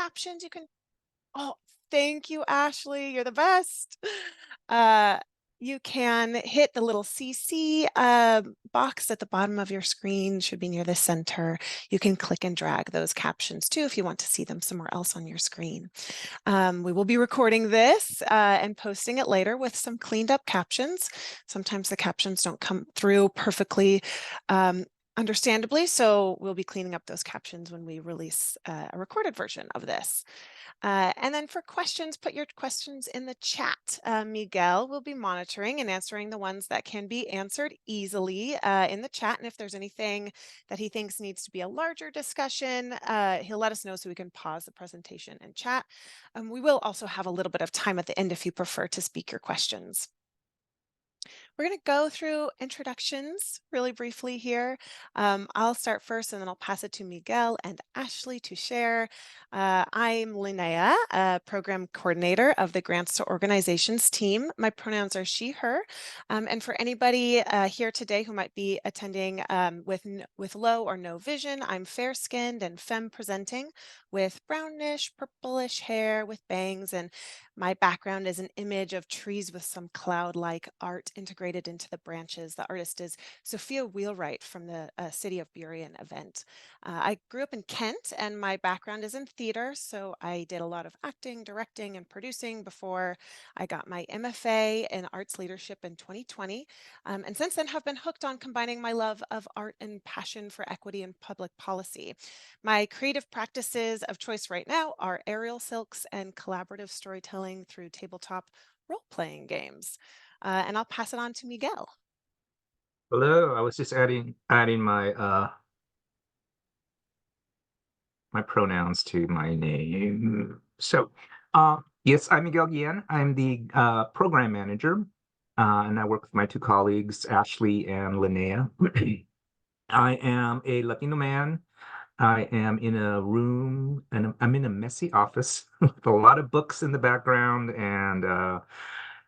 captions, you can Oh, thank you, Ashley. You're the best. Uh, you can hit the little CC box at the bottom of your screen, should be near the center. You can click and drag those captions too if you want to see them somewhere else on your screen. We will be recording this and posting it later with some cleaned up captions. Sometimes the captions don't come through perfectly understandably, so we'll be cleaning up those captions when we release a recorded version of this. And then for questions, put your questions in the chat. Miguel will be monitoring and answering the ones that can be answered easily in the chat. And if there's anything that he thinks needs to be a larger discussion, he'll let us know so we can pause the presentation and chat. We will also have a little bit of time at the end if you prefer to speak your questions. We're going to go through introductions really briefly here. I'll start first and then I'll pass it to Miguel and Ashley to share. I'm Linnea, a program coordinator of the Grants to Organizations team. My pronouns are she, her. And for anybody here today who might be attending with low or no vision, I'm fair-skinned and femme presenting with brownish, purplish hair with bangs, and my background is an image of trees with some cloud-like art integrated into the branches. The artist is Sophia Wheelwright from the City of Burien event. I grew up in Kent and my background is in theater, so I did a lot of acting, directing, and producing before I got my MFA in arts leadership in 2020. And since then have been hooked on combining my love of art and passion for equity and public policy. My creative practices of choice right now are aerial silks and collaborative storytelling through tabletop role-playing games. And I'll pass it on to Miguel. Hello, I was just adding my my pronouns to my name. So, yes, I'm Miguel Guillen. I'm the program manager, and I work with my two colleagues, Ashley and Linnea. I am a Latino man. I am in a room, and I'm in a messy office with a lot of books in the background, and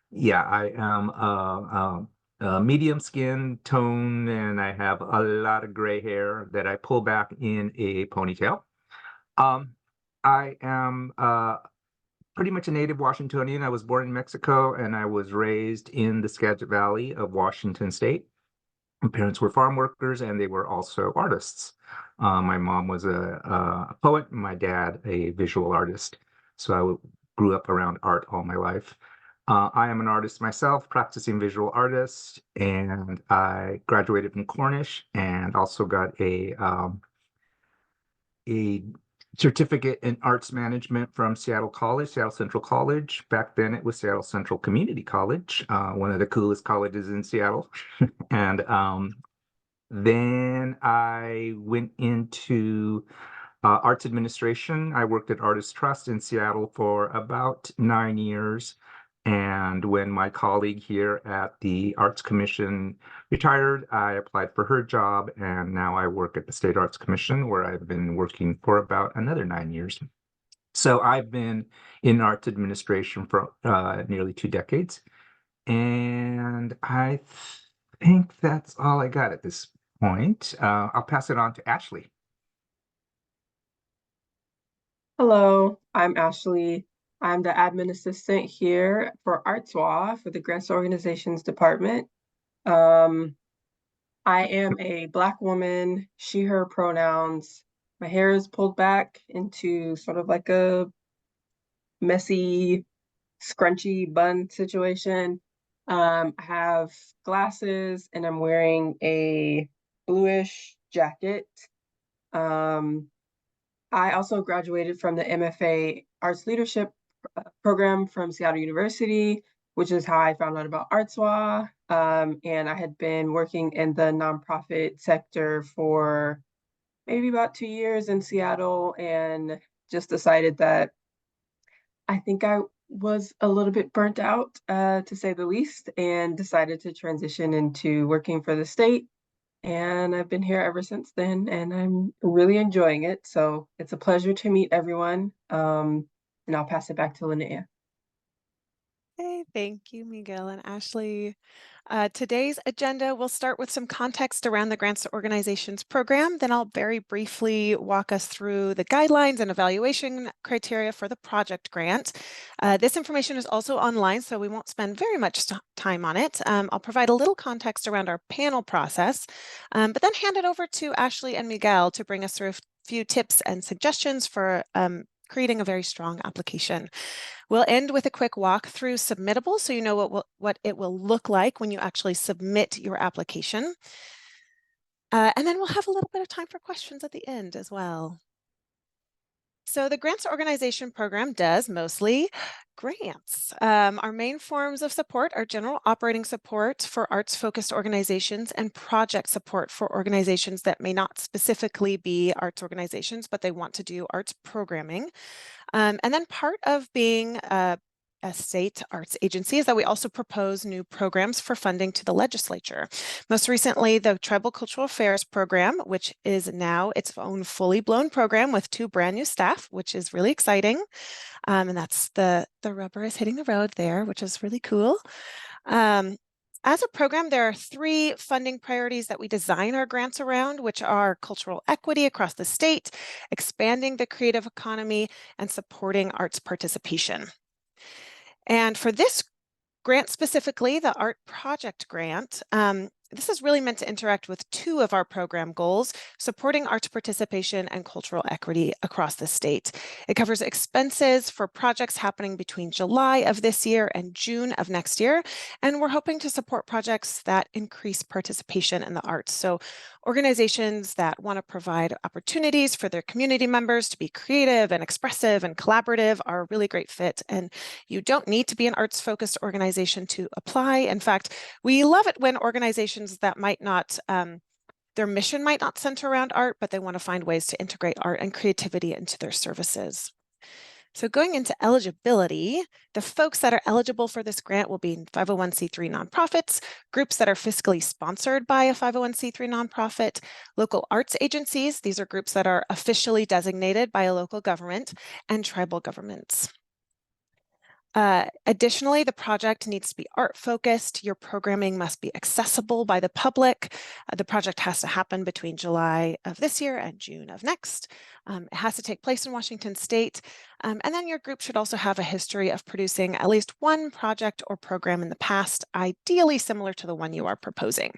yeah, I am medium skin tone, and I have a lot of gray hair that I pull back in a ponytail. Um, I am pretty much a native Washingtonian. I was born in Mexico, and I was raised in the Skagit Valley of Washington State. My parents were farm workers, and they were also artists. My mom was a poet, and my dad a visual artist. So I grew up around art all my life. I am an artist myself, practicing visual artist, and I graduated from Cornish and also got a certificate in arts management from Seattle College, Seattle Central College. Back then it was Seattle Central Community College, one of the coolest colleges in Seattle. And then I went into arts administration. I worked at Artist Trust in Seattle for about 9 years. And when my colleague here at the Arts Commission retired, I applied for her job, and now I work at the State Arts Commission, where I've been working for about another 9 years. So I've been in arts administration for nearly 2 decades, and I think that's all I got at this point. I'll pass it on to Ashley. Hello, I'm Ashley. I'm the admin assistant here for ArtsWA for the Grants Organizations Department. I am a Black woman, she, her pronouns. My hair is pulled back into sort of like a messy, scrunchy bun situation. I have glasses and I'm wearing a bluish jacket. I also graduated from the MFA Arts Leadership program from Seattle University, which is how I found out about ArtsWA. And I had been working in the nonprofit sector for maybe about 2 years in Seattle, and just decided that I think I was a little bit burnt out, to say the least, and decided to transition into working for the state. And I've been here ever since then, and I'm really enjoying it. So it's a pleasure to meet everyone. And I'll pass it back to Linnea. Hey, thank you, Miguel and Ashley. Today's agenda will start with some context around the Grants to Organizations program. Then I'll very briefly walk us through the guidelines and evaluation criteria for the project grant. This information is also online, so we won't spend very much time on it. I'll provide a little context around our panel process, but then hand it over to Ashley and Miguel to bring us through a few tips and suggestions for creating a very strong application. We'll end with a quick walk through Submittable so you know what it will look like when you actually submit your application. And then we'll have a little bit of time for questions at the end as well. So the Grants Organization Program does mostly grants. Our main forms of support are general operating support for arts-focused organizations and project support for organizations that may not specifically be arts organizations, but they want to do arts programming. And then part of being a state arts agency is that we also propose new programs for funding to the legislature. Most recently, the Tribal Cultural Affairs Program, which is now its own fully blown program with 2 brand new staff, which is really exciting. And that's the rubber is hitting the road there, which is really cool. As a program, there are 3 funding priorities that we design our grants around, which are cultural equity across the state, expanding the creative economy, and supporting arts participation. And for this grant specifically, the Art Project Grant, this is really meant to interact with 2 of our program goals, supporting arts participation and cultural equity across the state. It covers expenses for projects happening between July of this year and June of next year, and we're hoping to support projects that increase participation in the arts. So organizations that want to provide opportunities for their community members to be creative and expressive and collaborative are a really great fit, and you don't need to be an arts-focused organization to apply. In fact, we love it when organizations that might not, their mission might not center around art, but they want to find ways to integrate art and creativity into their services. So going into eligibility, the folks that are eligible for this grant will be 501c3 nonprofits, groups that are fiscally sponsored by a 501c3 nonprofit, local arts agencies, these are groups that are officially designated by a local government, and tribal governments. Additionally, the project needs to be art-focused. Your programming must be accessible by the public. The project has to happen between July of this year and June of next. It has to take place in Washington State. And then your group should also have a history of producing at least 1 project or program in the past, ideally similar to the one you are proposing.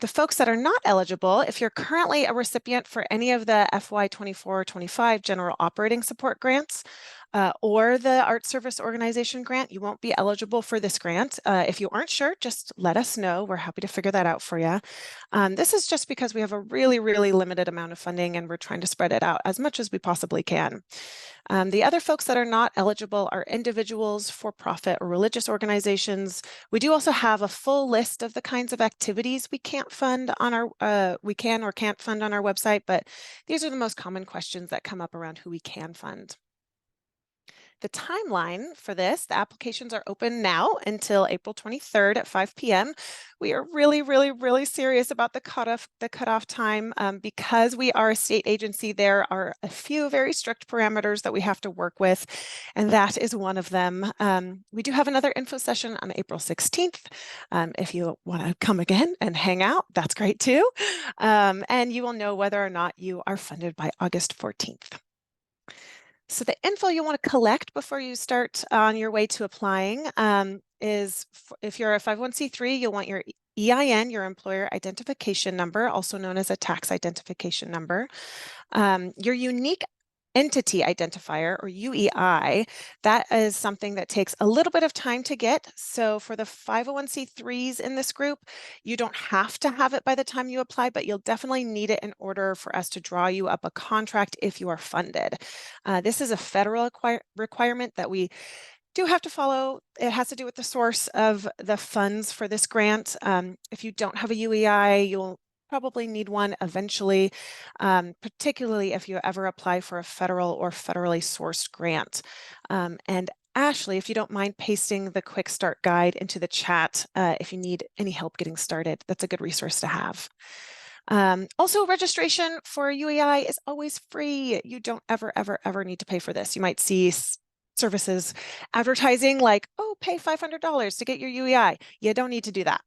The folks that are not eligible, if you're currently a recipient for any of the FY 24-25 General Operating Support Grants or the Art Service Organization Grant, you won't be eligible for this grant. If you aren't sure, just let us know. We're happy to figure that out for you. This is just because we have a really, really limited amount of funding and we're trying to spread it out as much as we possibly can. The other folks that are not eligible are individuals, for-profit or religious organizations. We do also have a full list of the kinds of activities we can't fund on our, we can or can't fund on our website, but these are the most common questions that come up around who we can fund. The timeline for this, the applications are open now until April 23rd at 5 p.m. We are really, really, really serious about the cutoff time because we are a state agency. There are a few very strict parameters that we have to work with, and that is one of them. We do have another info session on April 16th. If you want to come again and hang out, that's great too. And you will know whether or not you are funded by August 14th. So the info you want to collect before you start on your way to applying is, if you're a 501c3, you'll want your EIN, your employer identification number, also known as a tax identification number, your unique entity identifier, or UEI. That is something that takes a little bit of time to get. So for the 501c3s in this group, you don't have to have it by the time you apply, but you'll definitely need it in order for us to draw you up a contract if you are funded. This is a federal requirement that we do have to follow. It has to do with the source of the funds for this grant. If you don't have a UEI, you'll probably need one eventually, particularly if you ever apply for a federal or federally sourced grant. And Ashley, if you don't mind pasting the quick start guide into the chat if you need any help getting started, that's a good resource to have. Also, registration for UEI is always free. You don't ever need to pay for this. You might see services advertising like, oh, pay $500 to get your UEI. You don't need to do that.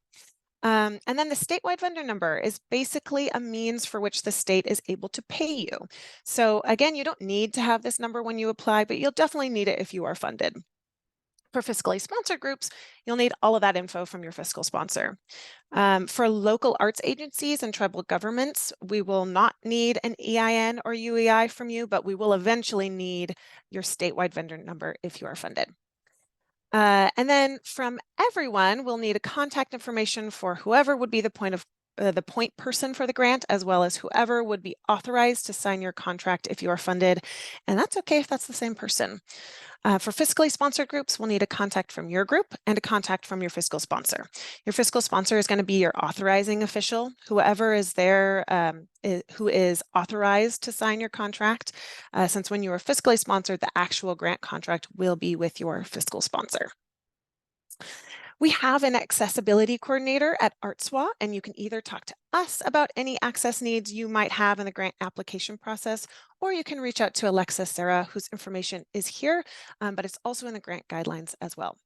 And then the statewide vendor number is basically a means for which the state is able to pay you. So again, you don't need to have this number when you apply, but you'll definitely need it if you are funded. For fiscally sponsored groups, you'll need all of that info from your fiscal sponsor. For local arts agencies and tribal governments, we will not need an EIN or UEI from you, but we will eventually need your statewide vendor number if you are funded. And then from everyone, we'll need a contact information for whoever would be the point person for the grant, as well as whoever would be authorized to sign your contract if you are funded. And that's okay if that's the same person. For fiscally sponsored groups, we'll need a contact from your group and a contact from your fiscal sponsor. Your fiscal sponsor is going to be your authorizing official, whoever is there who is authorized to sign your contract. Since when you are fiscally sponsored, the actual grant contract will be with your fiscal sponsor. We have an accessibility coordinator at ArtsWA, and you can either talk to us about any access needs you might have in the grant application process, or you can reach out to Alexa Sarah, whose information is here, but it's also in the grant guidelines as well.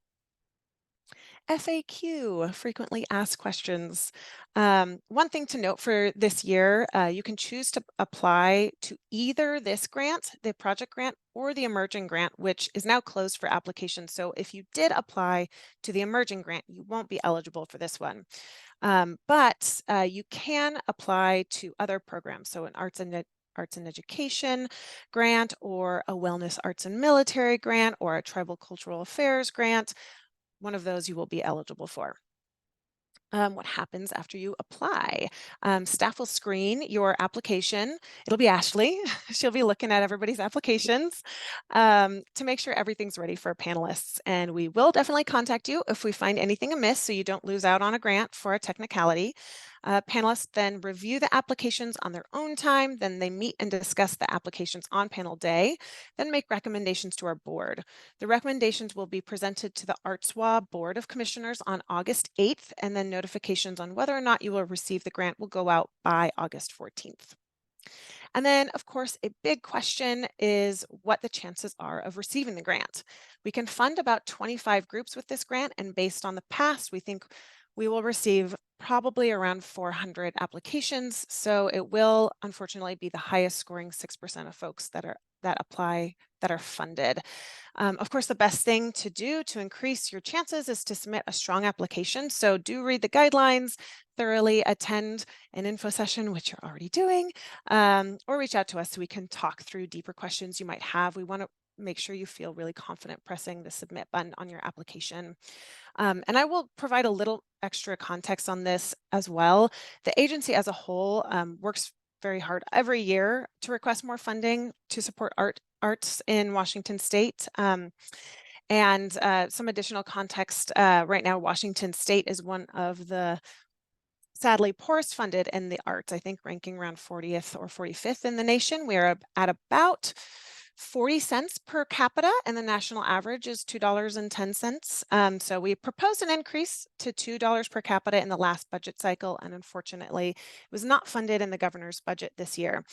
FAQ, frequently asked questions. One thing to note for this year, you can choose to apply to either this grant, the project grant, or the emerging grant, which is now closed for application. So if you did apply to the emerging grant, you won't be eligible for this one. But you can apply to other programs. So an arts and education grant, or a wellness arts and military grant, or a tribal cultural affairs grant. One of those you will be eligible for. What happens after you apply? Staff will screen your application. It'll be Ashley. She'll be looking at everybody's applications to make sure everything's ready for panelists. And we will definitely contact you if we find anything amiss so you don't lose out on a grant for a technicality. Panelists then review the applications on their own time. Then they meet and discuss the applications on panel day, then make recommendations to our board. The recommendations will be presented to the ArtsWA Board of Commissioners on August 8th, and then notifications on whether or not you will receive the grant will go out by August 14th. And then, of course, a big question is what the chances are of receiving the grant. We can fund about 25 groups with this grant, and based on the past, we think we will receive probably around 400 applications. So it will unfortunately be the highest scoring 6% of folks that apply that are funded. Of course, the best thing to do to increase your chances is to submit a strong application. So do read the guidelines, thoroughly attend an info session, which you're already doing, or reach out to us so we can talk through deeper questions you might have. We want to make sure you feel really confident pressing the submit button on your application. And I will provide a little extra context on this as well. The agency as a whole works very hard every year to request more funding to support arts in Washington State. And some additional context, right now, Washington State is one of the sadly poorest funded in the arts, I think ranking around 40th or 45th in the nation. We are at about 40 cents per capita, and the national average is $2.10. So we proposed an increase to $2 per capita in the last budget cycle, and unfortunately, it was not funded in the governor's budget this year.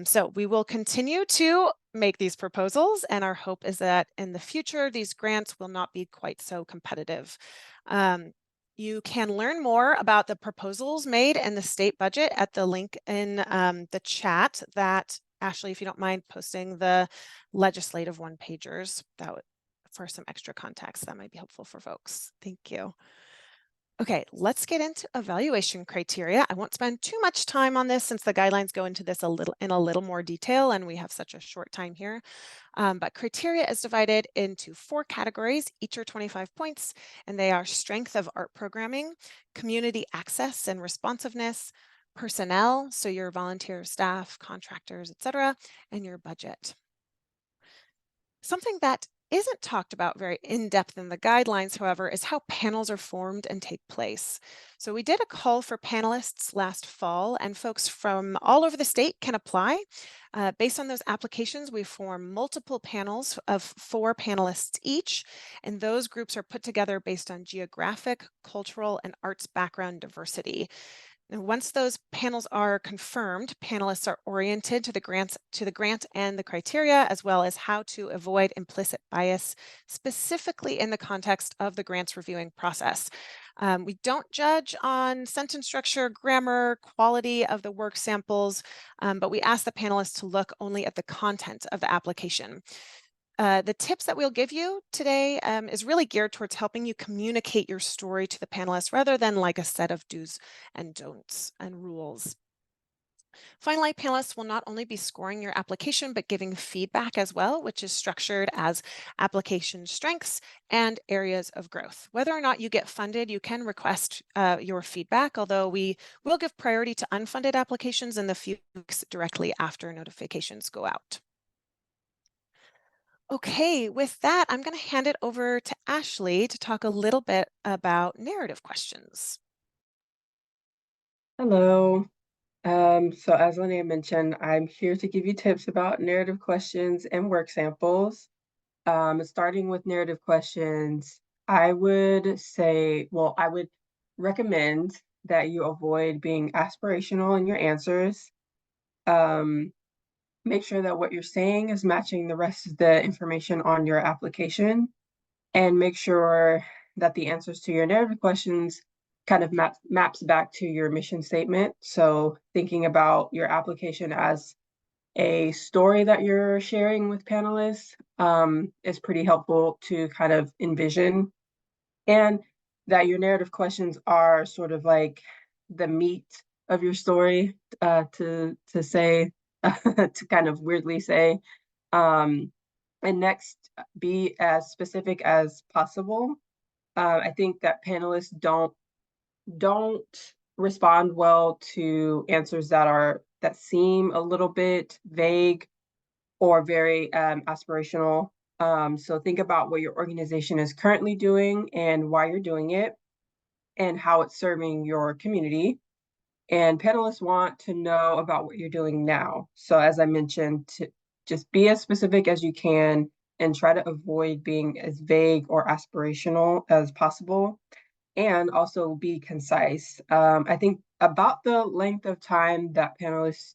So we will continue to make these proposals, and our hope is that in the future, these grants will not be quite so competitive. You can learn more about the proposals made in the state budget at the link in the chat that Ashley, if you don't mind posting the legislative one-pagers, that would, for some extra context, that might be helpful for folks. Thank you. Okay, let's get into evaluation criteria. I won't spend too much time on this since the guidelines go into this in a little more detail, and we have such a short time here. But criteria is divided into 4 categories. Each are 25 points, and they are strength of art programming, community access and responsiveness, personnel, so your volunteer staff, contractors, etc., and your budget. Something that isn't talked about very in-depth in the guidelines, however, is how panels are formed and take place. So we did a call for panelists last fall, and folks from all over the state can apply. Based on those applications, we form multiple panels of 4 panelists each, and those groups are put together based on geographic, cultural, and arts background diversity. And once those panels are confirmed, panelists are oriented to the grant and the criteria, as well as how to avoid implicit bias, specifically in the context of the grants reviewing process. We don't judge on sentence structure, grammar, quality of the work samples, but we ask the panelists to look only at the content of the application. The tips that we'll give you today is really geared towards helping you communicate your story to the panelists rather than like a set of do's and don'ts and rules. Finally, panelists will not only be scoring your application, but giving feedback as well, which is structured as application strengths and areas of growth. Whether or not you get funded, you can request your feedback, although we will give priority to unfunded applications in the few weeks directly after notifications go out. Okay, with that, I'm going to hand it over to Ashley to talk a little bit about narrative questions. Hello. So as Linnea mentioned, I'm here to give you tips about narrative questions and work samples. Starting with narrative questions, I would say, well, I would recommend that you avoid being aspirational in your answers. Make sure that what you're saying is matching the rest of the information on your application, and make sure that the answers to your narrative questions kind of maps back to your mission statement. So thinking about your application as a story that you're sharing with panelists is pretty helpful to kind of envision, and that your narrative questions are sort of like the meat of your story, to say, to kind of weirdly say. And next, be as specific as possible. I think that panelists don't respond well to answers that seem a little bit vague or very aspirational. So think about what your organization is currently doing and why you're doing it and how it's serving your community. And panelists want to know about what you're doing now. So as I mentioned, to just be as specific as you can and try to avoid being as vague or aspirational as possible, and also be concise. I think about the length of time that panelists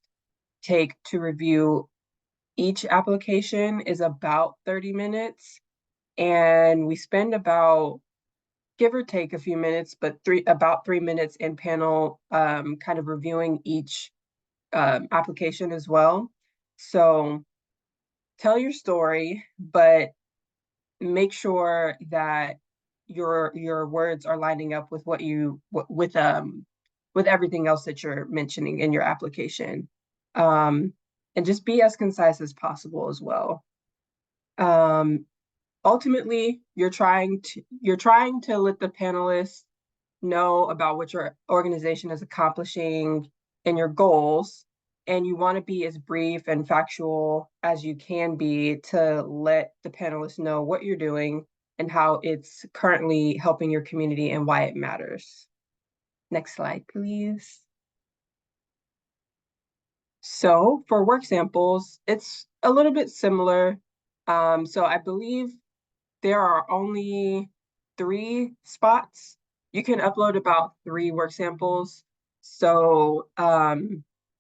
take to review each application is about 30 minutes. And we spend about, give or take a few minutes, but about 3 minutes in panel kind of reviewing each application as well. So tell your story, but make sure that your words are lining up with with everything else that you're mentioning in your application. And just be as concise as possible as well. Ultimately, you're trying to let the panelists know about what your organization is accomplishing and your goals, and you want to be as brief and factual as you can be to let the panelists know what you're doing and how it's currently helping your community and why it matters. Next slide, please. So for work samples, it's a little bit similar. So I believe there are only 3 spots. You can upload about 3 work samples. So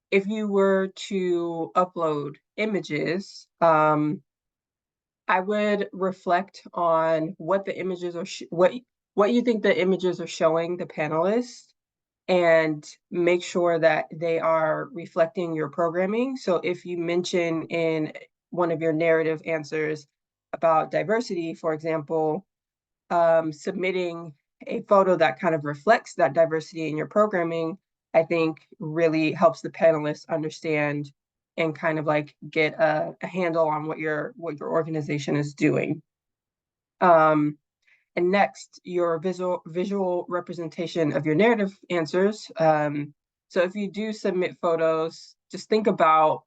if you were to upload images, I would reflect on what the images are, what you think the images are showing the panelists, and make sure that they are reflecting your programming. So if you mention in one of your narrative answers about diversity, for example, submitting a photo that kind of reflects that diversity in your programming, I think really helps the panelists understand and kind of like get a handle on what your organization is doing. And next, your visual representation of your narrative answers. So if you do submit photos, just think about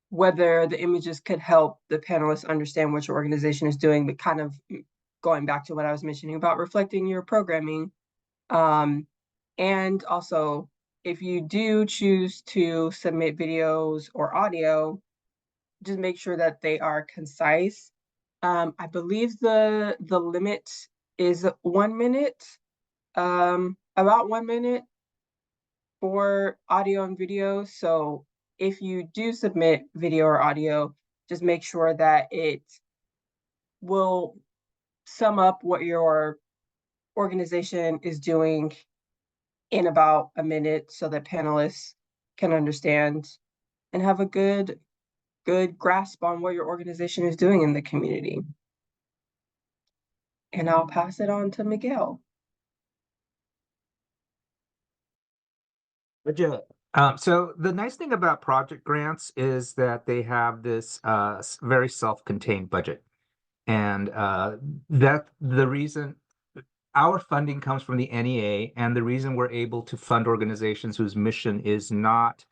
whether the images could help the panelists understand what your organization is doing, but kind of going back to what I was mentioning about reflecting your programming. And also, if you do choose to submit videos or audio, just make sure that they are concise. I believe the limit is 1 minute, about 1 minute. for audio and video. So if you do submit video or audio, just make sure that it will sum up what your organization is doing in about a minute so that panelists can understand and have a good grasp on what your organization is doing in the community. And I'll pass it on to Miguel. So the nice thing about project grants is that they have this very self-contained budget. And that the reason our funding comes from the NEA, and the reason we're able to fund organizations whose mission is not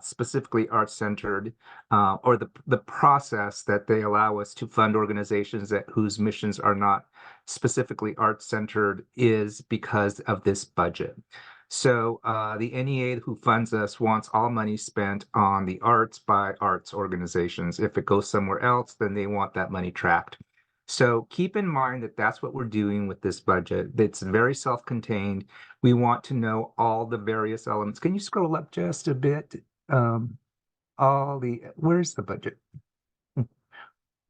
specifically art-centered, or the process that they allow us to fund organizations whose missions are not specifically art-centered is because of this budget. So the NEA who funds us wants all money spent on the arts by arts organizations. If it goes somewhere else, then they want that money tracked. So keep in mind that that's what we're doing with this budget. It's very self-contained. We want to know all the various elements. Can you scroll up just a bit? Where's the budget?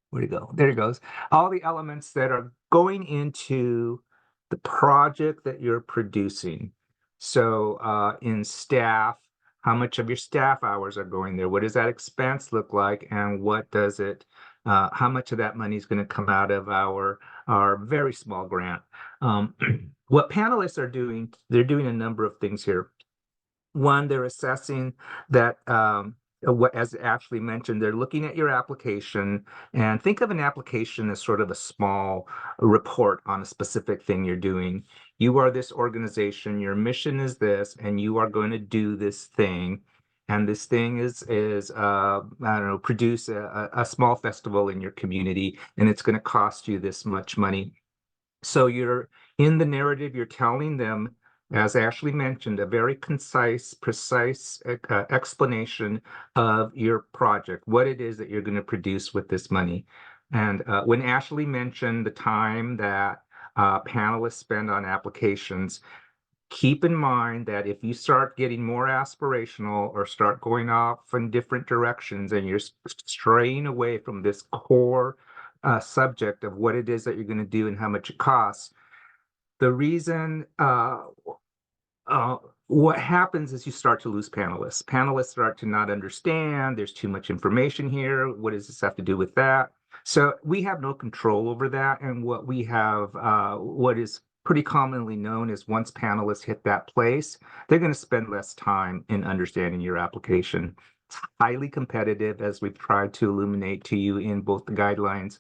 Where'd it go? There it goes. All the elements that are going into the project that you're producing. So in staff, how much of your staff hours are going there? What does that expense look like? And what does it, how much of that money is going to come out of our very small grant? What panelists are doing, they're doing a number of things here. One, they're assessing that, as Ashley mentioned, they're looking at your application, and think of an application as sort of a small report on a specific thing you're doing. You are this organization, your mission is this, and you are going to do this thing. And this thing is I don't know, produce a small festival in your community, and it's going to cost you this much money. So you're in the narrative, you're telling them, as Ashley mentioned, a very concise, precise explanation of your project, what it is that you're going to produce with this money. And when Ashley mentioned the time that panelists spend on applications, keep in mind that if you start getting more aspirational or start going off in different directions and you're straying away from this core subject of what it is that you're going to do and how much it costs, the reason what happens is you start to lose panelists. Panelists start to not understand. There's too much information here. What does this have to do with that? So we have no control over that. And what we have, what is pretty commonly known is once panelists hit that place, they're going to spend less time in understanding your application. It's highly competitive, as we've tried to illuminate to you in both the guidelines.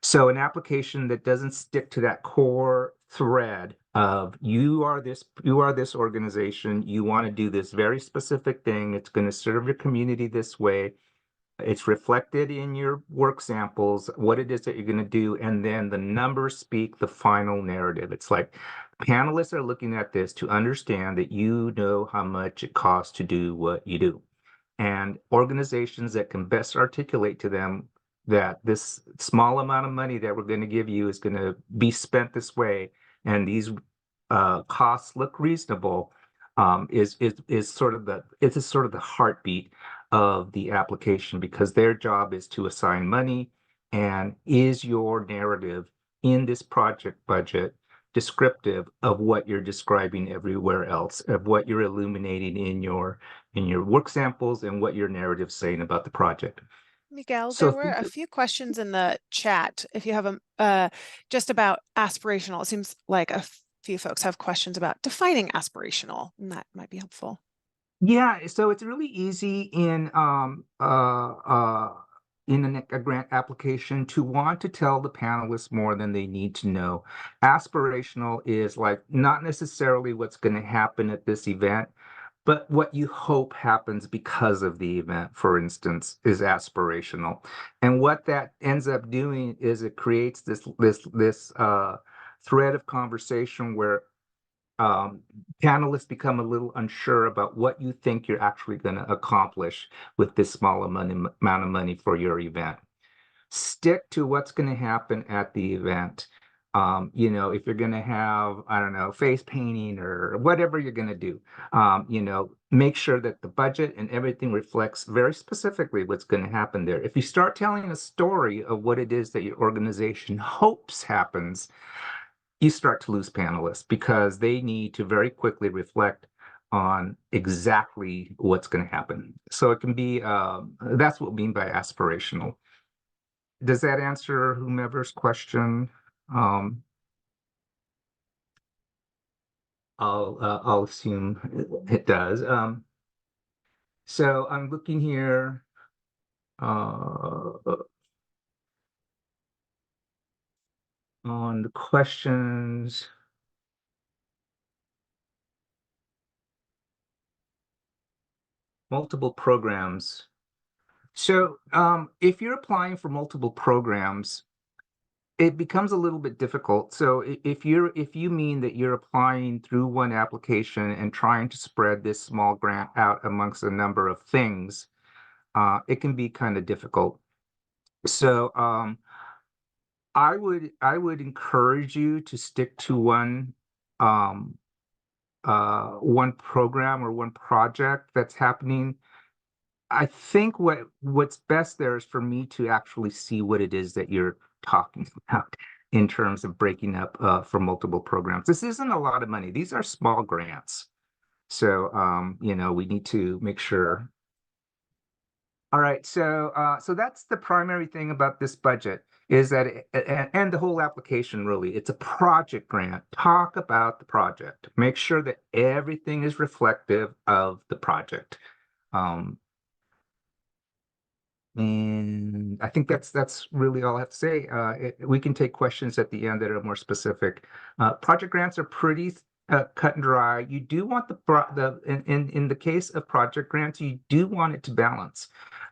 So an application that doesn't stick to that core thread of you are this organization, you want to do this very specific thing, it's going to serve your community this way, it's reflected in your work samples, what it is that you're going to do, and then the numbers speak the final narrative. It's like panelists are looking at this to understand that you know how much it costs to do what you do. And organizations that can best articulate to them that this small amount of money that we're going to give you is going to be spent this way, and these costs look reasonable, is sort of the heartbeat of the application, because their job is to assign money. And is your narrative in this project budget descriptive of what you're describing everywhere else, of what you're illuminating in your work samples and what your narrative's saying about the project? Miguel, So there were a few questions in the chat. If you have a just about aspirational, it seems like a few folks have questions about defining aspirational, and that might be helpful. yeah, so it's really easy in a grant application to want to tell the panelists more than they need to know. Aspirational is like not necessarily what's going to happen at this event, but what you hope happens because of the event, for instance, is aspirational. And what that ends up doing is it creates this thread of conversation where panelists become a little unsure about what you think you're actually going to accomplish with this small amount of money for your event. Stick to what's going to happen at the event. You know, if you're going to have, I don't know, face painting or whatever you're going to do, you know, make sure that the budget and everything reflects very specifically what's going to happen there. If you start telling a story of what it is that your organization hopes happens, you start to lose panelists because they need to very quickly reflect on exactly what's going to happen. So it can be, that's what we mean by aspirational. Does that answer whomever's question? Um, I'll assume it does. So I'm looking here. On the questions. Multiple programs. So if you're applying for multiple programs, it becomes a little bit difficult. So if you mean that you're applying through one application and trying to spread this small grant out amongst a number of things, it can be kind of difficult. So I would encourage you to stick to one program or one project that's happening. I think what's best there is for me to actually see what it is that you're talking about in terms of breaking up for multiple programs. This isn't a lot of money. These are small grants. So you know, we need to make sure. All right, so that's the primary thing about this budget is that and the whole application really, it's a project grant. Talk about the project. Make sure that everything is reflective of the project. And I think that's really all I have to say. We can take questions at the end that are more specific. Project grants are pretty cut and dry. You do want in the case of project grants, you do want it to balance.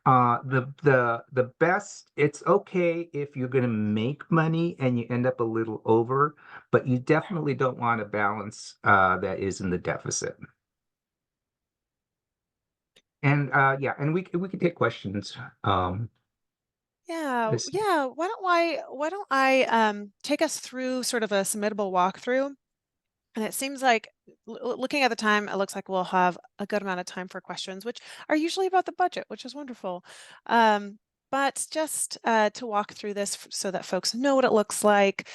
The best, it's okay if you're going to make money and you end up a little over, but you definitely don't want a balance that is in the deficit. And yeah, and we can take questions. Yeah, This, yeah. Why don't I take us through sort of a submittable walkthrough? And it seems like looking at the time, it looks like we'll have a good amount of time for questions, which are usually about the budget, which is wonderful. But just to walk through this so that folks know what it looks like.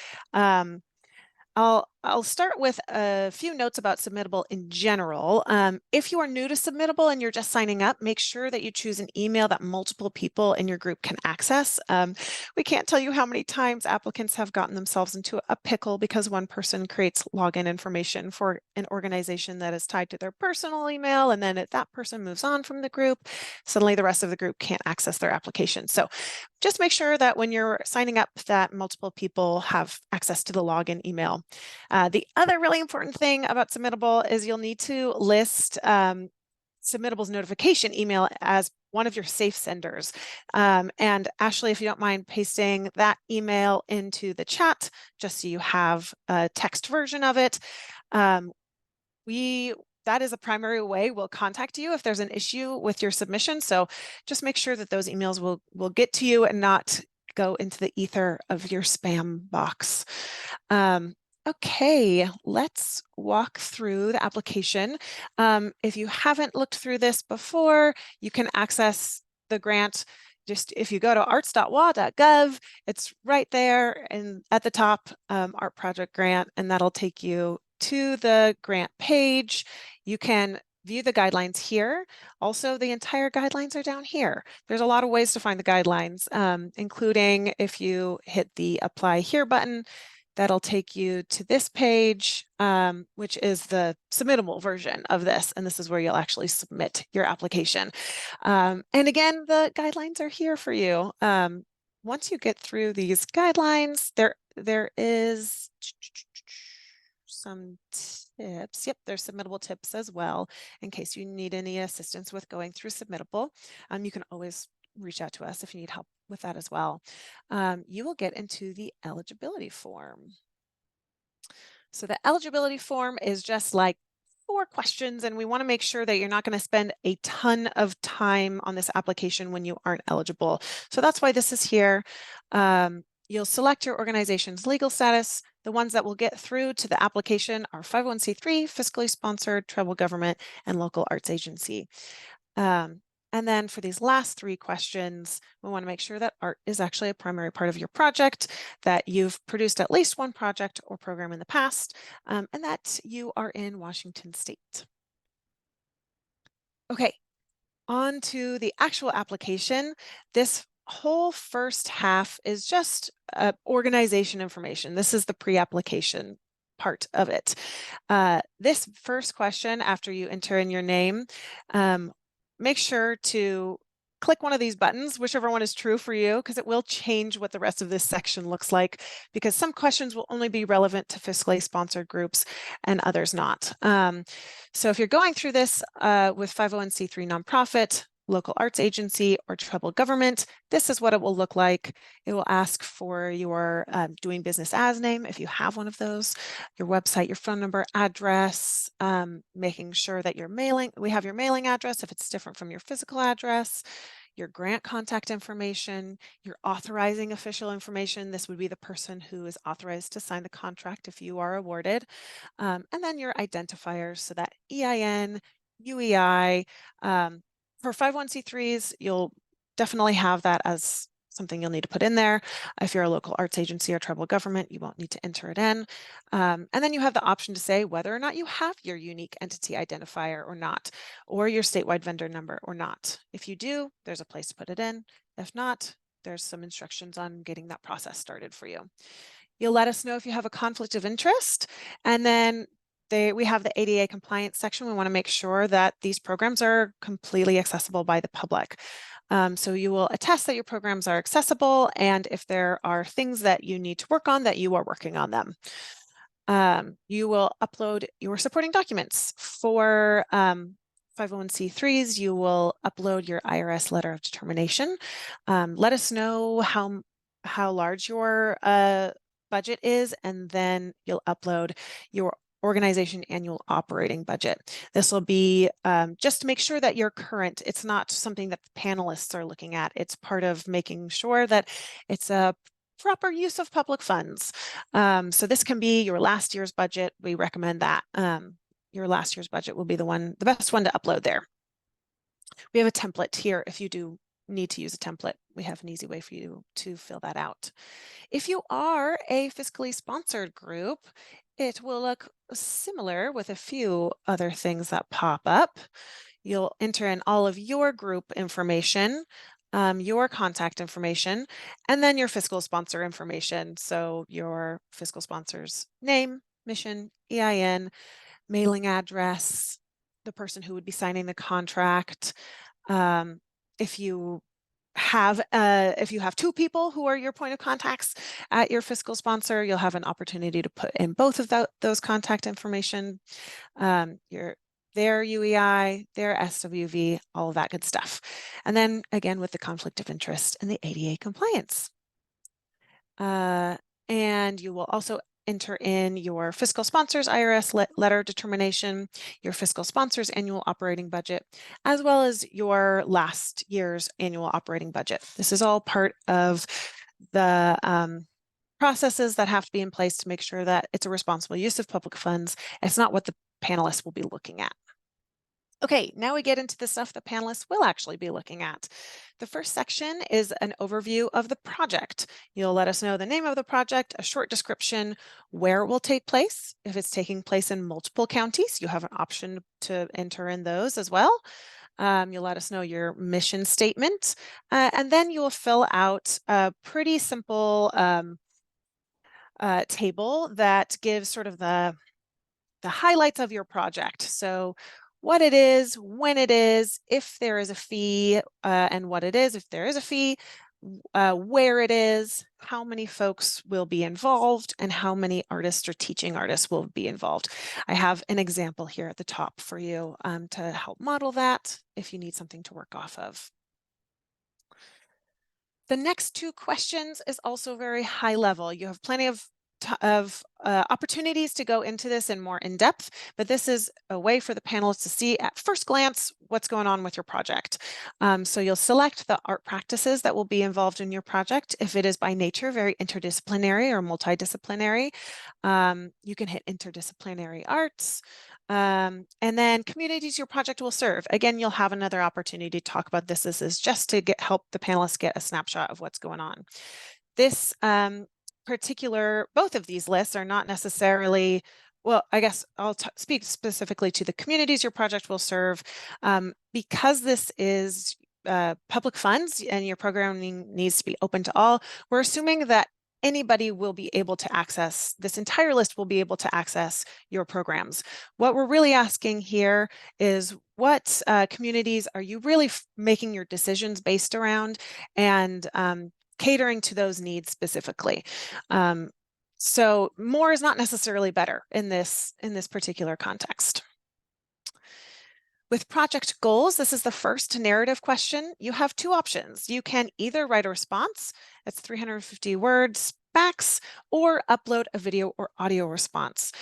I'll start with a few notes about Submittable in general. If you are new to Submittable and you're just signing up, make sure that you choose an email that multiple people in your group can access. We can't tell you how many times applicants have gotten themselves into a pickle because one person creates login information for an organization that is tied to their personal email, and then if that person moves on from the group, suddenly the rest of the group can't access their application. So just make sure that when you're signing up that multiple people have access to the login email. The other really important thing about Submittable is you'll need to list Submittable's notification email as one of your safe senders. And Ashley, if you don't mind pasting that email into the chat, just so you have a text version of it. That is a primary way we'll contact you if there's an issue with your submission. So just make sure that those emails will get to you and not go into the ether of your spam box. Okay, let's walk through the application. If you haven't looked through this before, you can access the grant. Just if you go to arts.wa.gov, it's right there and at the top, Art Project Grant, and that'll take you to the grant page. You can view the guidelines here. Also, the entire guidelines are down here. There's a lot of ways to find the guidelines, including if you hit the Apply Here button, that'll take you to this page, which is the submittable version of this. And this is where you'll actually submit your application. And again, the guidelines are here for you. Once you get through these guidelines, there is some tips. Yep, there's submittable tips as well in case you need any assistance with going through submittable. You can always reach out to us if you need help with that as well. You will get into the eligibility form. So the eligibility form is just like 4 questions, and we want to make sure that you're not going to spend a ton of time on this application when you aren't eligible. So that's why this is here. You'll select your organization's legal status. The ones that will get through to the application are 501c3, fiscally sponsored, tribal government, and local arts agency. And then for these last three questions, we want to make sure that art is actually a primary part of your project, that you've produced at least one project or program in the past, and that you are in Washington State. Okay, on to the actual application. This whole first half is just organization information. This is the pre-application part of it. This first question, after you enter in your name, make sure to click one of these buttons, whichever one is true for you, because it will change what the rest of this section looks like, because some questions will only be relevant to fiscally sponsored groups and others not. So if you're going through this with 501c3 nonprofit, local arts agency, or tribal government, this is what it will look like. It will ask for your doing business as name, if you have one of those, your website, your phone number, address, making sure that your mailing, we have your mailing address if it's different from your physical address, your grant contact information, your authorizing official information. This would be the person who is authorized to sign the contract if you are awarded. And then your identifiers, so that EIN, UEI. For 501c3s, you'll definitely have that as something you'll need to put in there. If you're a local arts agency or tribal government, you won't need to enter it in. And then you have the option to say whether or not you have your unique entity identifier or not, or your statewide vendor number or not. If you do, there's a place to put it in. If not, there's some instructions on getting that process started for you. You'll let us know if you have a conflict of interest, and then we have the ADA compliance section. We want to make sure that these programs are completely accessible by the public. So you will attest that your programs are accessible, and if there are things that you need to work on, that you are working on them. You will upload your supporting documents. For 501c3s, you will upload your IRS letter of determination. Let us know how large your budget is, and then you'll upload your organization annual operating budget. This will be just to make sure that you're current. It's not something that the panelists are looking at. It's part of making sure that it's a proper use of public funds. So this can be your last year's budget. We recommend that. Your last year's budget will be the best one to upload there. We have a template here if you do need to use a template. We have an easy way for you to fill that out. If you are a fiscally sponsored group, it will look similar with a few other things that pop up. You'll enter in all of your group information, your contact information, and then your fiscal sponsor information. So your fiscal sponsor's name, mission, EIN, mailing address, the person who would be signing the contract. If you have two people who are your point of contacts at your fiscal sponsor, you'll have an opportunity to put in both of those contact information, their UEI, their SWV, all of that good stuff. And then again, with the conflict of interest and the ADA compliance. And you will also enter in your fiscal sponsor's IRS letter determination, your fiscal sponsor's annual operating budget, as well as your last year's annual operating budget. This is all part of the processes that have to be in place to make sure that it's a responsible use of public funds. It's not what the panelists will be looking at. Okay, now we get into the stuff the panelists will actually be looking at. The first section is an overview of the project. You'll let us know the name of the project, a short description, where it will take place. If it's taking place in multiple counties, you have an option to enter in those as well. You'll let us know your mission statement, and then you'll fill out a pretty simple table that gives sort of the highlights of your project. So what it is, when it is, if there is a fee, and what it is, if there is a fee, where it is, how many folks will be involved, and how many artists or teaching artists will be involved. I have an example here at the top for you to help model that if you need something to work off of. The next two questions is also very high level. You have plenty of opportunities to go into this in more in depth, but this is a way for the panelists to see at first glance what's going on with your project. So you'll select the art practices that will be involved in your project. If it is by nature very interdisciplinary or multidisciplinary, you can hit interdisciplinary arts. And then communities your project will serve. Again, you'll have another opportunity to talk about this. This is just to help the panelists get a snapshot of what's going on. This both of these lists are not necessarily, well, I guess I'll speak specifically to the communities your project will serve. Because this is public funds and your programming needs to be open to all, we're assuming that anybody will be able to access, this entire list will be able to access your programs. What we're really asking here is what communities are you really making your decisions based around, and catering to those needs specifically. So more is not necessarily better in this particular context. With project goals, this is the first narrative question. You have two options. You can either write a response, that's 350 words max, or upload a video or audio response.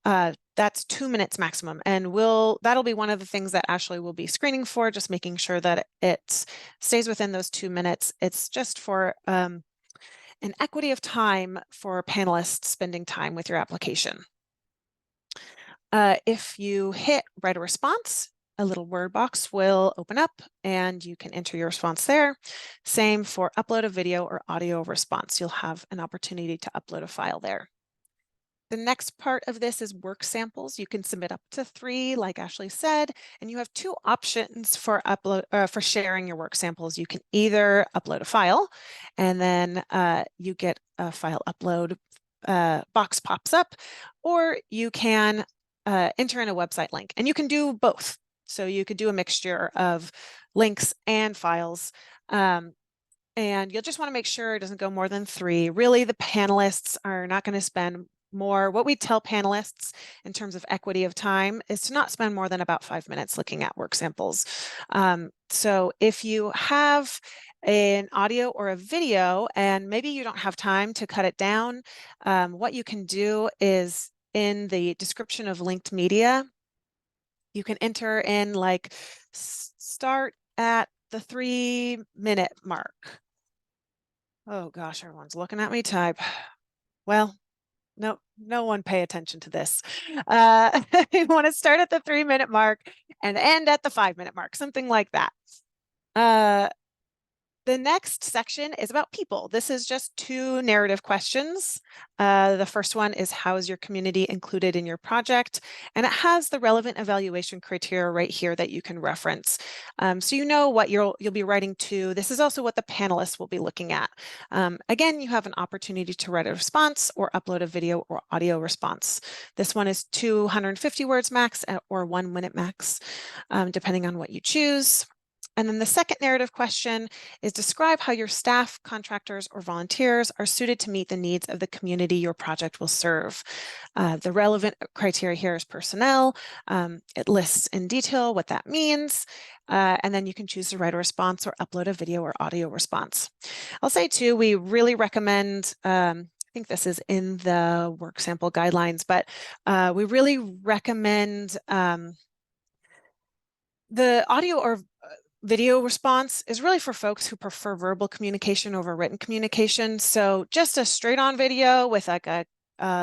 That's 2 minutes maximum, and that'll be one of the things that Ashley will be screening for, just making sure that it stays within those 2 minutes. It's just for an equity of time for panelists spending time with your application. If you hit write a response, a little Word box will open up and you can enter your response there. Same for upload a video or audio response. You'll have an opportunity to upload a file there. The next part of this is work samples. You can submit up to 3, like Ashley said, and you have 2 options for for sharing your work samples. You can either upload a file, and then you get a file upload box pops up, or you can enter in a website link, and you can do both. So you could do a mixture of links and files. And you'll just want to make sure it doesn't go more than 3. Really, the panelists are not going to spend more. What we tell panelists in terms of equity of time is to not spend more than about 5 minutes looking at work samples. So if you have an audio or a video and maybe you don't have time to cut it down, what you can do is in the description of linked media, you can enter in like start at the 3-minute mark. Oh gosh, everyone's looking at me type. Well, no one pay attention to this. You want to start at the 3-minute mark and end at the 5-minute mark, something like that. The next section is about people. This is just 2 narrative questions. The first one is, how is your community included in your project? And it has the relevant evaluation criteria right here that you can reference. So you know what you'll be writing to. This is also what the panelists will be looking at. Again, you have an opportunity to write a response or upload a video or audio response. This one is 250 words max or 1 minute max, depending on what you choose. And then the second narrative question is, describe how your staff, contractors, or volunteers are suited to meet the needs of the community your project will serve. The relevant criteria here is personnel. It lists in detail what that means. And then you can choose to write a response or upload a video or audio response. I'll say too, we really recommend, I think this is in the work sample guidelines, but we really recommend the audio or video response is really for folks who prefer verbal communication over written communication. So just a straight on video with like a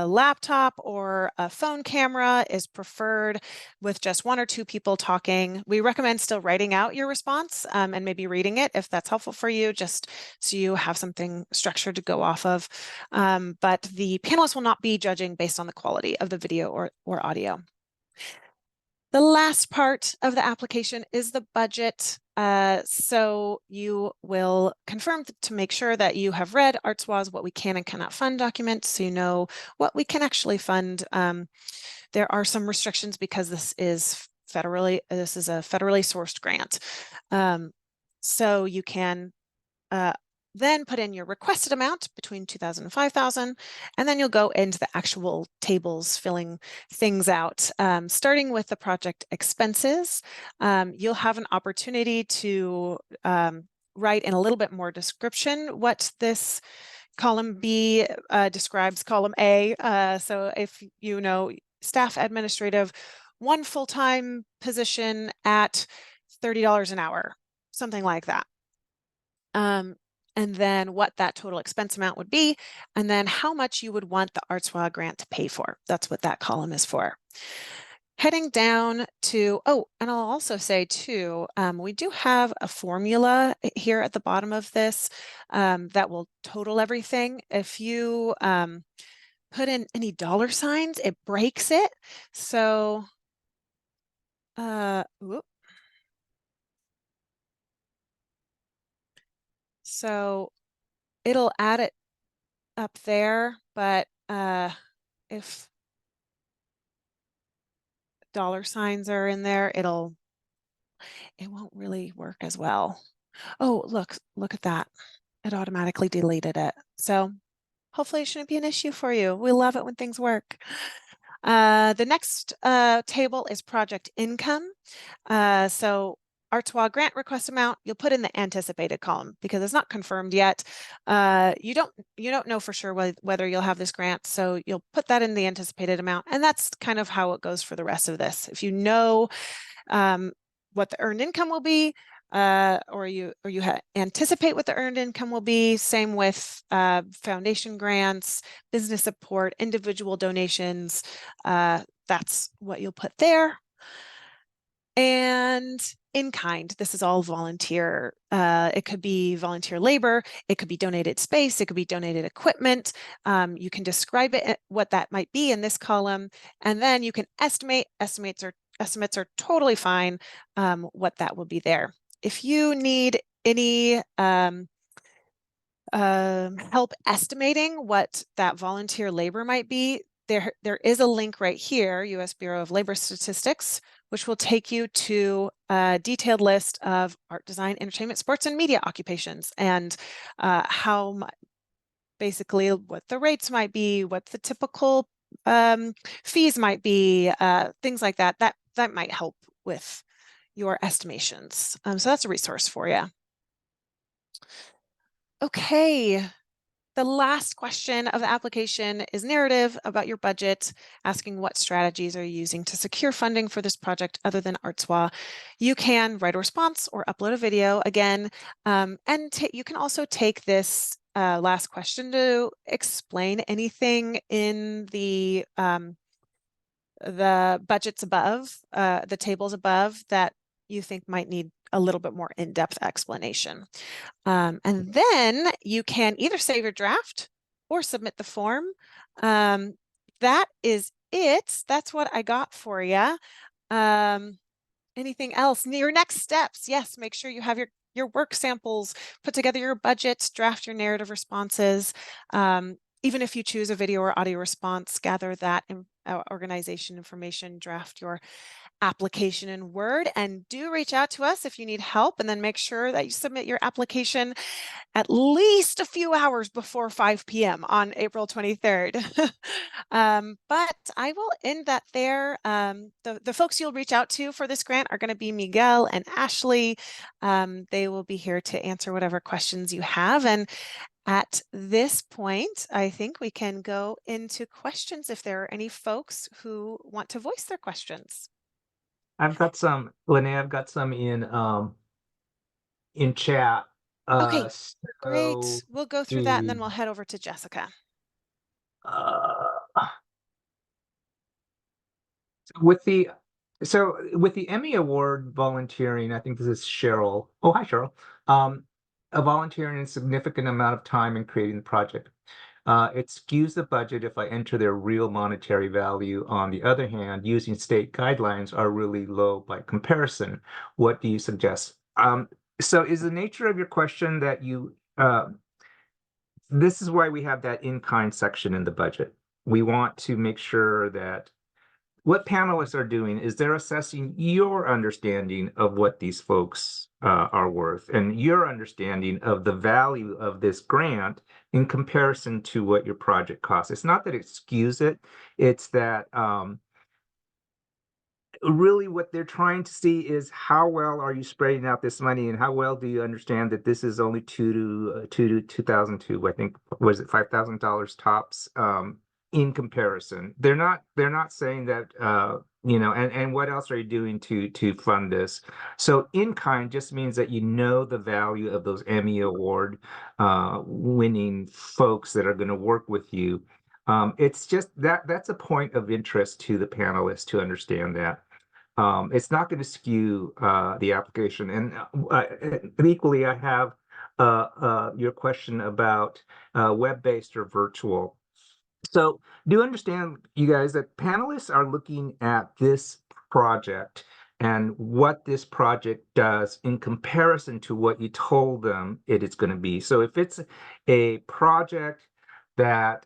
laptop or a phone camera is preferred, with just 1 or 2 people talking. We recommend still writing out your response and maybe reading it if that's helpful for you, just so you have something structured to go off of. But the panelists will not be judging based on the quality of the video or audio. The last part of the application is the budget. So you will confirm to make sure that you have read ArtsWA's What We Can and Cannot Fund document, so you know what we can actually fund. There are some restrictions because this is a federally sourced grant. So you can then put in your requested amount between $2,000 and $5,000, and then you'll go into the actual tables, filling things out. Starting with the project expenses, you'll have an opportunity to write in a little bit more description what this column B describes column A. So if you know staff administrative, one full-time position at $30 an hour, something like that. And then what that total expense amount would be, and then how much you would want the ArtsWA grant to pay for. That's what that column is for. Heading down to, oh, and I'll also say too, we do have a formula here at the bottom of this that will total everything. If you put in any dollar signs, it breaks it. So, so it'll add it up there, but if dollar signs are in there, it won't really work as well. Oh, look at that. It automatically deleted it. So hopefully it shouldn't be an issue for you. We love it when things work. The next table is project income. So ArtsWA grant request amount, you'll put in the anticipated column because it's not confirmed yet. You don't know for sure whether you'll have this grant, so you'll put that in the anticipated amount, and that's kind of how it goes for the rest of this. If you know what the earned income will be, or you anticipate what the earned income will be. Same with foundation grants, business support, individual donations. That's what you'll put there. And in kind, this is all volunteer. It could be volunteer labor, it could be donated space, it could be donated equipment. You can describe it, what that might be in this column, and then you can estimate. Estimates are totally fine, what that will be there. If you need any help estimating what that volunteer labor might be, there is a link right here, U.S. Bureau of Labor Statistics, which will take you to a detailed list of art, design, entertainment, sports, and media occupations, and how basically what the rates might be, what the typical fees might be, things like that. That might help with your estimations. So that's a resource for you. Okay. The last question of the application is narrative about your budget, asking what strategies are you using to secure funding for this project other than ArtsWA. You can write a response or upload a video again, and you can also take this last question to explain anything in the budgets above, the tables above that you think might need a little bit more in-depth explanation. And then you can either save your draft or submit the form. That is it. That's what I got for you. Anything else? Your next steps. Yes, make sure you have your work samples, put together your budgets, draft your narrative responses. Even if you choose a video or audio response, gather that organization information, draft your application in Word, and do reach out to us if you need help, and then make sure that you submit your application at least a few hours before 5 p.m. on April 23rd. But I will end that there. The folks you'll reach out to for this grant are going to be Miguel and Ashley. They will be here to answer whatever questions you have. And at this point, I think we can go into questions if there are any folks who want to voice their questions. I've got some, Linnea, I've got some in chat. Okay, So, great. We'll go through that and then we'll head over to Jessica. With the Emmy Award volunteering, I think this is Cheryl. Oh, hi, Cheryl. A volunteering a significant amount of time in creating the project. It skews the budget if I enter their real monetary value. On the other hand, using state guidelines are really low by comparison. What do you suggest? So is the nature of your question that this is why we have that in-kind section in the budget. We want to make sure that what panelists are doing is they're assessing your understanding of what these folks are worth and your understanding of the value of this grant in comparison to what your project costs. It's not that it skews it, it's that really what they're trying to see is how well are you spreading out this money, and how well do you understand that this is only 2,002, I think, was it $5,000 tops, in comparison. They're not saying that, and what else are you doing to fund this? So in kind just means that you know the value of those Emmy Award winning folks that are going to work with you. It's just that's a point of interest to the panelists to understand that. It's not going to skew the application. And equally, I have your question about web-based or virtual. So do understand, you guys, that panelists are looking at this project and what this project does in comparison to what you told them it is going to be. So if it's a project that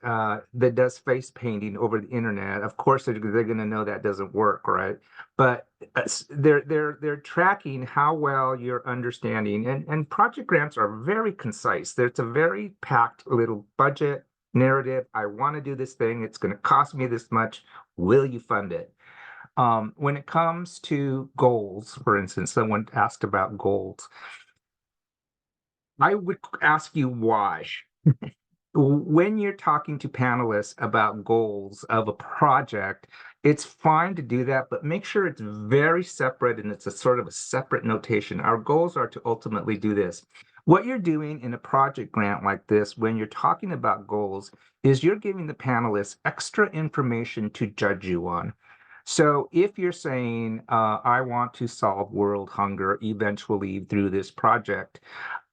does face painting over the internet, of course they're going to know that doesn't work, right? But they're tracking how well you're understanding, and project grants are very concise. There's a very packed little budget narrative. I want to do this thing. It's going to cost me this much. Will you fund it? When it comes to goals, for instance, someone asked about goals. I would ask you why. When you're talking to panelists about goals of a project, it's fine to do that, but make sure it's very separate and it's a sort of a separate notation. Our goals are to ultimately do this. What you're doing in a project grant like this, when you're talking about goals, is you're giving the panelists extra information to judge you on. So if you're saying, I want to solve world hunger eventually through this project,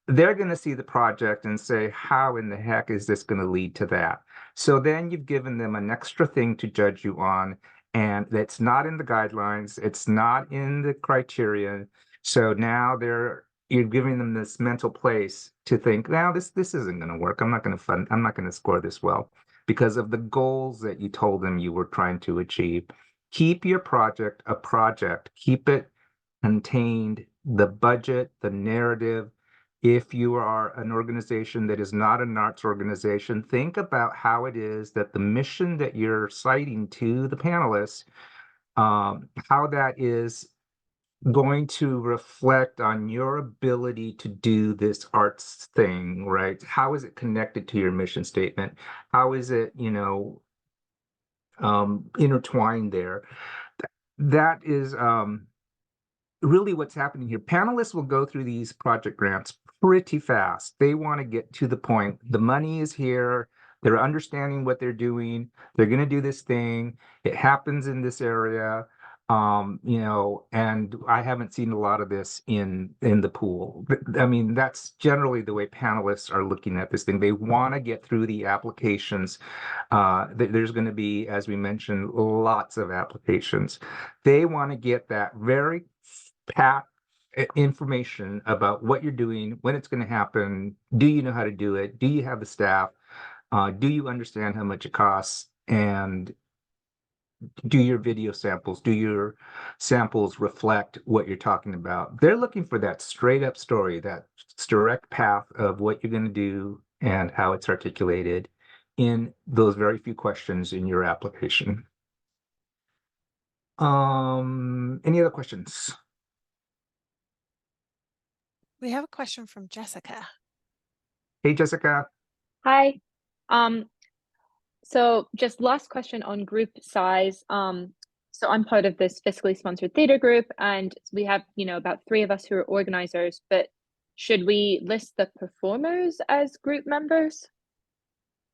they're going to see the project and say, how in the heck is this going to lead to that? So then you've given them an extra thing to judge you on, and that's not in the guidelines, it's not in the criteria. So now you're giving them this mental place to think, now this isn't going to work. I'm not going to score this well because of the goals that you told them you were trying to achieve. Keep your project a project, keep it contained, the budget, the narrative. If you are an organization that is not an arts organization, think about how it is that the mission that you're citing to the panelists, how that is going to reflect on your ability to do this arts thing, right? How is it connected to your mission statement? How is it, intertwined there? That is really what's happening here. Panelists will go through these project grants pretty fast. They want to get to the point. The money is here. They're understanding what they're doing. They're going to do this thing. It happens in this area. And I haven't seen a lot of this in the pool. I mean, that's generally the way panelists are looking at this thing. They want to get through the applications. There's going to be, as we mentioned, lots of applications. They want to get that very pat information about what you're doing, when it's going to happen. Do you know how to do it? Do you have the staff? Do you understand how much it costs? And do your video samples, do your samples reflect what you're talking about? They're looking for that straight up story, that direct path of what you're going to do and how it's articulated in those very few questions in your application. Any other questions? We have a question from Jessica. Hey, Jessica. Hi. So just last question on group size. So I'm part of this fiscally sponsored theater group, and we have, about 3 of us who are organizers, but should we list the performers as group members?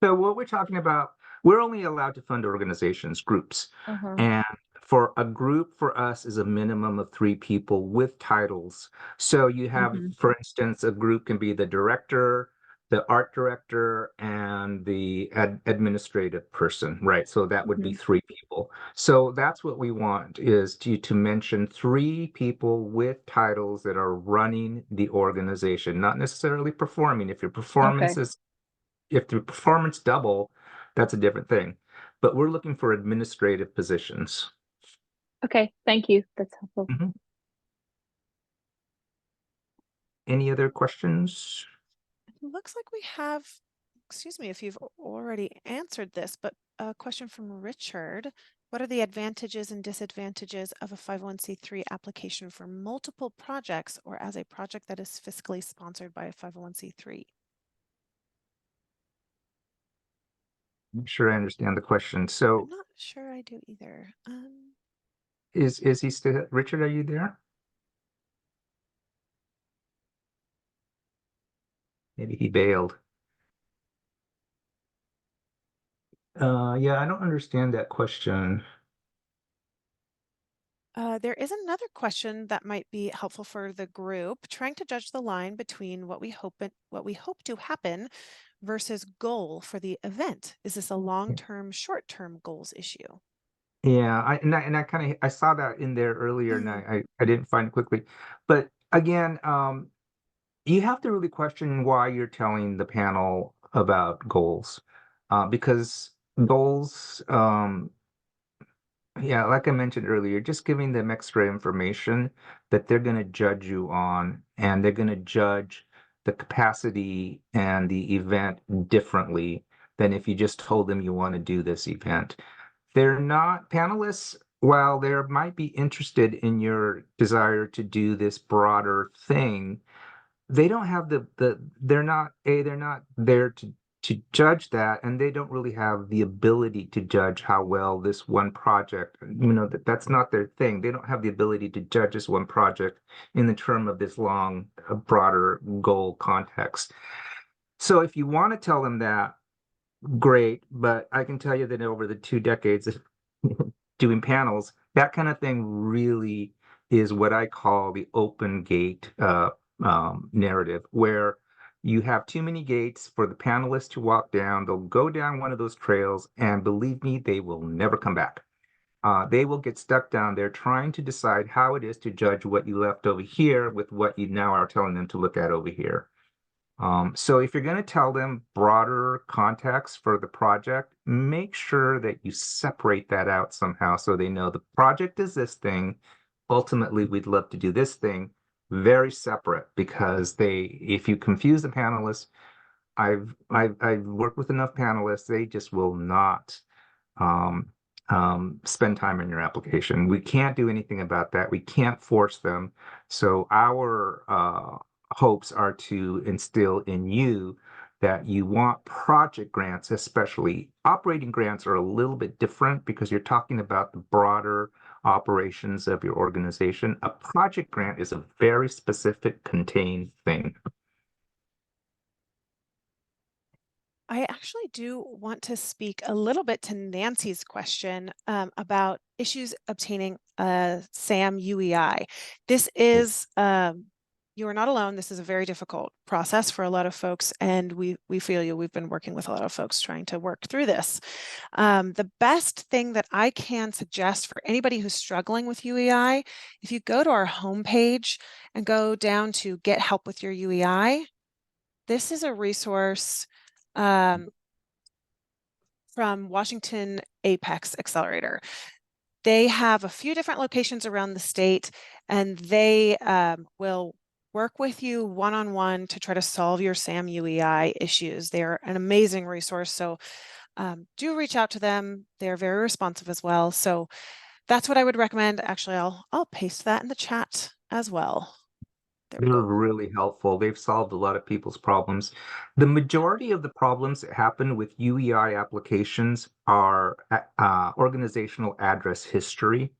So what we're talking about, we're only allowed to fund organizations, groups. Uh-huh. And for a group, for us, is a minimum of 3 people with titles. So you have, for instance, a group can be the director, the art director, and the administrative person, right? So that would be 3 people. So that's what we want, is to mention 3 people with titles that are running the organization, not necessarily performing. If your performance is if the performance double, that's a different thing. But we're looking for administrative positions. Okay, thank you. That's helpful. Any other questions? It looks like we have, excuse me if you've already answered this, but a question from Richard. What are the advantages and disadvantages of a 501c3 application for multiple projects or as a project that is fiscally sponsored by a 501c3? I'm sure I understand the question. So I'm not sure I do either. is he still, Richard, are you there? Maybe he bailed. Yeah, I don't understand that question. There is another question that might be helpful for the group, trying to judge the line between what we hope to happen versus goal for the event. Is this a long-term, short-term goals issue? Yeah, I kind of I saw that in there earlier and I didn't find it quickly. But again, you have to really question why you're telling the panel about goals. Because goals, yeah, like I mentioned earlier, just giving them extra information that they're going to judge you on, and they're going to judge the capacity and the event differently than if you just told them you want to do this event. They're not panelists, while they might be interested in your desire to do this broader thing, they don't have they're not there to judge that, and they don't really have the ability to judge how well this one project, that's not their thing. They don't have the ability to judge this one project in the term of this long, broader goal context. So if you want to tell them that, great, but I can tell you that over the 2 decades of doing panels, that kind of thing really is what I call the open gate narrative, where you have too many gates for the panelists to walk down. They'll go down one of those trails, and believe me, they will never come back. They will get stuck down there trying to decide how it is to judge what you left over here with what you now are telling them to look at over here. So if you're going to tell them broader context for the project, make sure that you separate that out somehow so they know the project is this thing. Ultimately, we'd love to do this thing, very separate, because if you confuse the panelists, I've worked with enough panelists, they just will not um, spend time in your application. We can't do anything about that. We can't force them. So our hopes are to instill in you that you want project grants, especially. Operating grants are a little bit different because you're talking about the broader operations of your organization. A project grant is a very specific, contained thing. I actually do want to speak a little bit to Nancy's question about issues obtaining a SAM UEI. This is, you are not alone. This is a very difficult process for a lot of folks, and we feel you. We've been working with a lot of folks trying to work through this. The best thing that I can suggest for anybody who's struggling with UEI, if you go to our homepage and go down to Get Help with Your UEI, this is a resource from Washington Apex Accelerator. They have a few different locations around the state, and they will work with you one-on-one to try to solve your SAM UEI issues. They're an amazing resource, so do reach out to them. They're very responsive as well. So that's what I would recommend. Actually, I'll paste that in the chat as well. There we They're go. really helpful. They've solved a lot of people's problems. The majority of the problems that happen with UEI applications are organizational address history.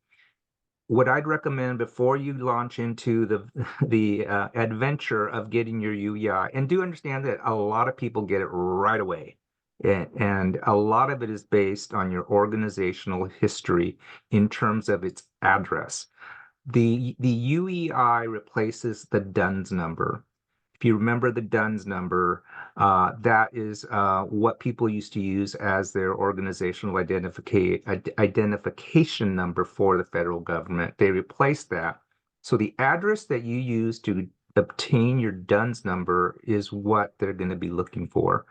What I'd recommend before you launch into the adventure of getting your UEI, and do understand that a lot of people get it right away, and a lot of it is based on your organizational history in terms of its address. The UEI replaces the DUNS number. If you remember the DUNS number, that is what people used to use as their organizational identification number for the federal government. They replaced that. So the address that you use to obtain your DUNS number is what they're going to be looking for.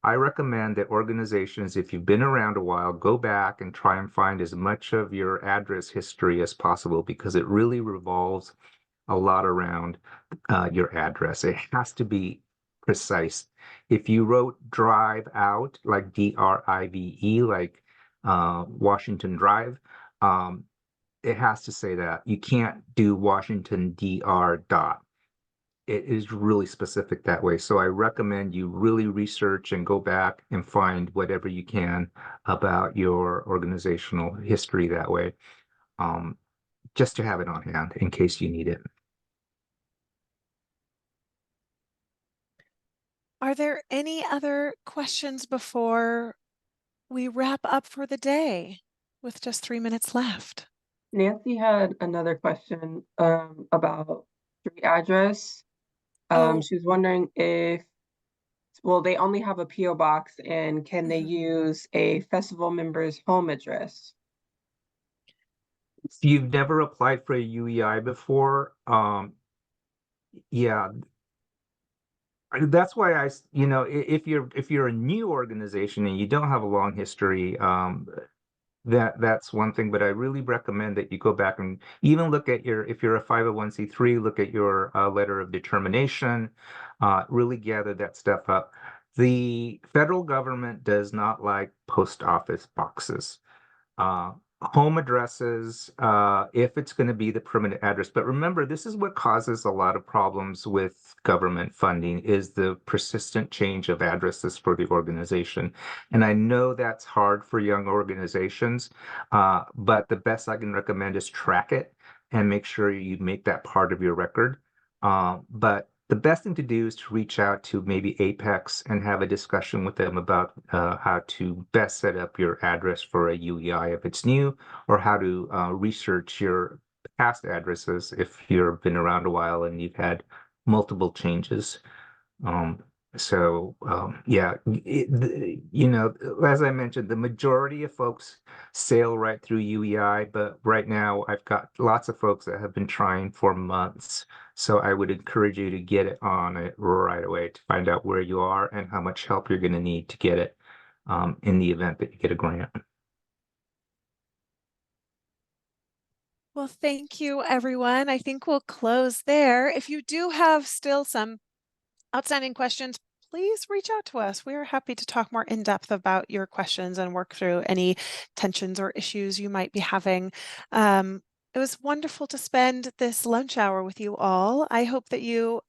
I recommend that organizations, if you've been around a while, go back and try and find as much of your address history as possible, because it really revolves a lot around your address. It has to be precise. If you wrote drive out, like DRIVE, like Washington Drive, it has to say that. You can't do Washington DR dot. It is really specific that way. So I recommend you really research and go back and find whatever you can about your organizational history that way, just to have it on hand in case you need it. Are there any other questions before we wrap up for the day with just 3 minutes left? Nancy had another question about street address. Oh. She was wondering if, well, they only have a PO box, and can they use a festival member's home address? If you've never applied for a UEI before, yeah, that's why if you're a new organization and you don't have a long history, that's one thing. But I really recommend that you go back and even look at if you're a 501c3, look at your letter of determination, really gather that stuff up. The federal government does not like post office boxes. Home addresses, if it's going to be the permanent address. But remember, this is what causes a lot of problems with government funding is the persistent change of addresses for the organization. And I know that's hard for young organizations, but the best I can recommend is track it and make sure you make that part of your record. But the best thing to do is to reach out to maybe Apex and have a discussion with them about how to best set up your address for a UEI if it's new, or how to research your past addresses if you've been around a while and you've had multiple changes. Yeah, as I mentioned, the majority of folks sail right through UEI, but right now I've got lots of folks that have been trying for months. So I would encourage you to get it on it right away to find out where you are and how much help you're going to need to get it in the event that you get a grant. Well, thank you, everyone. I think we'll close there. If you do have still some outstanding questions, please reach out to us. We are happy to talk more in depth about your questions and work through any tensions or issues you might be having. It was wonderful to spend this lunch hour with you all. I hope that you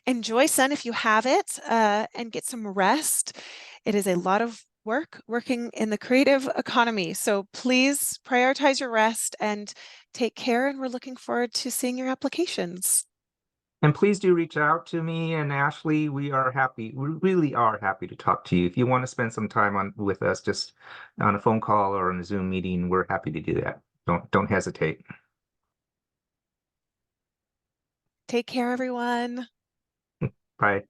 enjoy sun if you have it and get some rest. It is a lot of work working in the creative economy. So please prioritize your rest and take care. And we're looking forward to seeing your applications. And please do reach out to me and Ashley. We really are happy to talk to you. If you want to spend some time with us, just on a phone call or on a Zoom meeting, we're happy to do that. Don't hesitate. Take care, everyone. Bye.